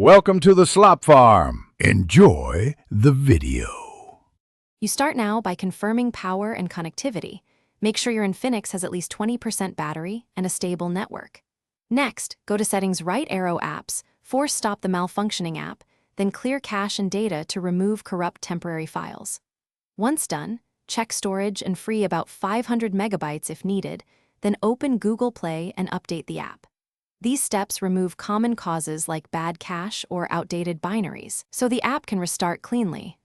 Welcome to the Slop Farm. Enjoy the video. You start now by confirming power and connectivity. Make sure your Infinix has at least 20% battery and a stable network. Next, go to Settings, Right Arrow Apps, force stop the malfunctioning app, then clear cache and data to remove corrupt temporary files. Once done, check storage and free about 500 megabytes if needed, then open Google Play and update the app. These steps remove common causes like bad cache or outdated binaries, so the app can restart cleanly.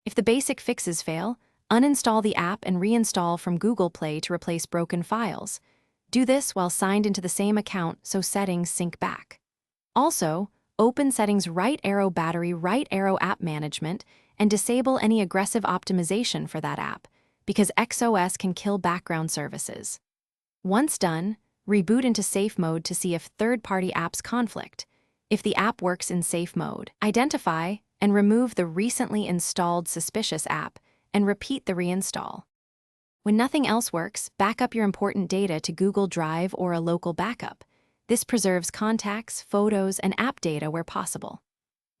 If the basic fixes fail, uninstall the app and reinstall from Google Play to replace broken files. Do this while signed into the same account so settings sync back. Also, open Settings, Right Arrow Battery, Right Arrow App Management, and disable any aggressive optimization for that app, because XOS can kill background services. Once done, reboot into safe mode to see if third-party apps conflict. If the app works in safe mode, identify and remove the recently installed suspicious app and repeat the reinstall. When nothing else works, back up your important data to Google Drive or a local backup. This preserves contacts, photos, and app data where possible.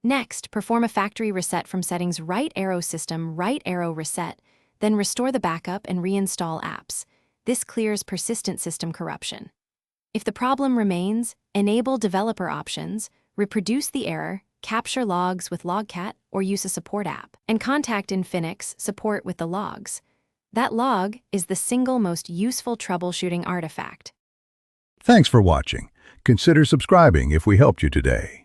Next, perform a factory reset from Settings, Right Arrow System, Right Arrow Reset, then restore the backup and reinstall apps. This clears persistent system corruption. If the problem remains, enable developer options, reproduce the error, capture logs with Logcat, or use a support app, and contact Infinix support with the logs. That log is the single most useful troubleshooting artifact. Thanks for watching. Consider subscribing if we helped you today.